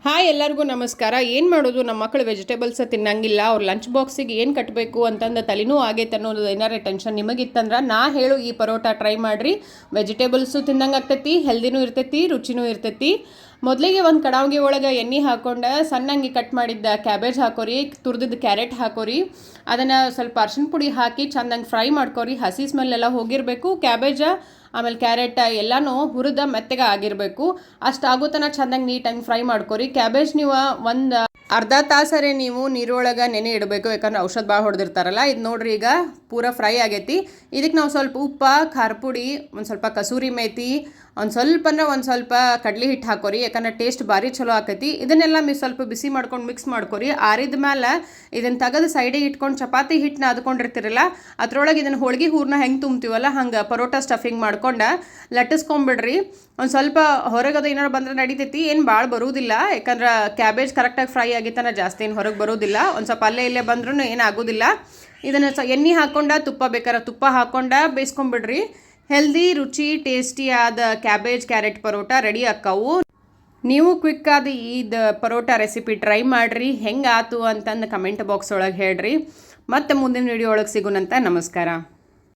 Hi ಎಲ್ಲರಿಗೂ ನಮಸ್ಕಾರ. ಏನು ಮಾಡೋದು, ನಮ್ಮ ಮಕ್ಕಳು ವೆಜಿಟೇಬಲ್ಸ್ ತಿನ್ನಂಗಿಲ್ಲ, ಅವ್ರ ಲಂಚ್ ಬಾಕ್ಸಿಗೆ ಏನು ಕಟ್ಟಬೇಕು ಅಂತಂದು ತಲೆನೂ ಆಗೈತೆ ಅನ್ನೋದು ಏನಾರೇ ಟೆನ್ಷನ್ ನಿಮಗಿತ್ತಂದ್ರೆ ನಾ ಹೇಳು ಈ ಪರೋಟ ಟ್ರೈ ಮಾಡಿರಿ. ವೆಜಿಟೇಬಲ್ಸು ತಿಂದಂಗೆ ಆಗ್ತೈತಿ, ಹೆಲ್ದಿನೂ ಇರ್ತೈತಿ, ರುಚಿನೂ ಇರ್ತೈತಿ. ಮೊದಲಿಗೆ ಒಂದು ಕಡಾವಿಗೆ ಒಳಗೆ ಎಣ್ಣೆ ಹಾಕ್ಕೊಂಡು ಸಣ್ಣಂಗೆ ಕಟ್ ಮಾಡಿದ್ದ ಕ್ಯಾಬೇಜ್ ಹಾಕೋರಿ, ತುರಿದಿದ್ದ ಕ್ಯಾರೆಟ್ ಹಾಕೋರಿ, ಅದನ್ನು ಸ್ವಲ್ಪ ಅರ್ಶಿನ ಪುಡಿ ಹಾಕಿ ಚೆಂದಂಗೆ ಫ್ರೈ ಮಾಡ್ಕೊರಿ. ಹಸಿ ಸ್ಮೆಲ್ಲೆಲ್ಲ ಹೋಗಿರಬೇಕು. ಕ್ಯಾಬೇಜ ಆಮೇಲೆ ಕ್ಯಾರೆಟ್ ಎಲ್ಲನೂ ಹುರಿದ ಮೆತ್ತಗೆ ಆಗಿರಬೇಕು. ಅಷ್ಟಾಗೋ ತನಕ ಚೆಂದಂಗೆ ನೀಟಾಗಿ ಫ್ರೈ ಮಾಡ್ಕೊರಿ. ಕ್ಯಾಬೇಜ್ ನೀವು ಒಂದು ಅರ್ಧ ತಾಸರೆ ನೀವು ನೀರೊಳಗೆ ನೆನೆ ಇಡಬೇಕು, ಯಾಕಂದ್ರೆ ಔಷಧ ಭಾಳ ಹೊಡೆದಿರ್ತಾರಲ್ಲ. ಇದು ನೋಡ್ರಿ, ಈಗ ಪೂರ ಫ್ರೈ ಆಗೈತಿ. ಇದಕ್ಕೆ ನಾವು ಸ್ವಲ್ಪ ಉಪ್ಪು, ಖಾರ ಪುಡಿ, ಒಂದು ಸ್ವಲ್ಪ ಕಸೂರಿ ಮೇಥಿ, ಒಂದು ಸ್ವಲ್ಪ ಕಡ್ಲಿ ಹಿಟ್ಟು ಹಾಕೋರಿ, ಯಾಕಂದ್ರೆ ಟೇಸ್ಟ್ ಭಾರಿ ಚಲೋ ಆಕೈತಿ. ಇದನ್ನೆಲ್ಲ ಸ್ವಲ್ಪ ಬಿಸಿ ಮಾಡ್ಕೊಂಡು ಮಿಕ್ಸ್ ಮಾಡ್ಕೊರಿ. ಆರಿದ ಮೇಲೆ ಇದನ್ನು ತೆಗೆದು ಸೈಡಿಗೆ ಇಟ್ಕೊಂಡು ಚಪಾತಿ ಹಿಟ್ಟನ್ನ ಅದ್ಕೊಂಡಿರ್ತಿರಲ್ಲ, ಅದ್ರೊಳಗೆ ಇದನ್ನು ಹೋಳಿಗೆ ಹೂರನ್ನ ಹೆಂಗೆ ತುಂಬ್ತೀವಲ್ಲ ಹಂಗೆ ಪರೋಟ ಸ್ಟಫಿಂಗ್ ಮಾಡ್ಕೊಂಡು ಲಟ್ಟಿಸ್ಕೊಂಬಿಡ್ರಿ. ಒಂದು ಸ್ವಲ್ಪ ಹೊರಗದು ಏನಾರು ಬಂದರೆ ನಡಿತೈತಿ, ಏನು ಭಾಳ ಬರೋದಿಲ್ಲ, ಯಾಕಂದ್ರೆ ಕ್ಯಾಬೇಜ್ ಕರೆಕ್ಟಾಗಿ ಫ್ರೈ ಆಗಿತ್ತಾನ ಜಾಸ್ತಿ ಏನು ಹೊರಗೆ ಬರೋದಿಲ್ಲ. ಒಂದು ಸ್ವಲ್ಪ ಇಲ್ಲೇ ಬಂದ್ರೂ ಏನು ಆಗೋದಿಲ್ಲ. ಇದನ್ನು ಎಣ್ಣೆ ಹಾಕ್ಕೊಂಡು ತುಪ್ಪ ಬೇಕಾದ್ರೆ ತುಪ್ಪ ಹಾಕ್ಕೊಂಡು ಬೇಯಿಸ್ಕೊಂಬಿಡ್ರಿ. ಹೆಲ್ದಿ, ರುಚಿ, ಟೇಸ್ಟಿ ಆದ ಕ್ಯಾಬೇಜ್ ಕ್ಯಾರೆಟ್ ಪರೋಟ ರೆಡಿ ಆಕ್ಕವು. ನೀವು ಕ್ವಿಕ್ ಆದ ಇದು ಪರೋಟ ರೆಸಿಪಿ ಟ್ರೈ ಮಾಡಿರಿ. ಹೆಂಗೆ ಆತು ಅಂತಂದು ಕಮೆಂಟ್ ಬಾಕ್ಸ್ ಒಳಗೆ ಹೇಳ್ರಿ. ಮತ್ತೆ ಮುಂದಿನ ವಿಡಿಯೋ ಒಳಗೆ ಸಿಗೋಣಂತ. ನಮಸ್ಕಾರ.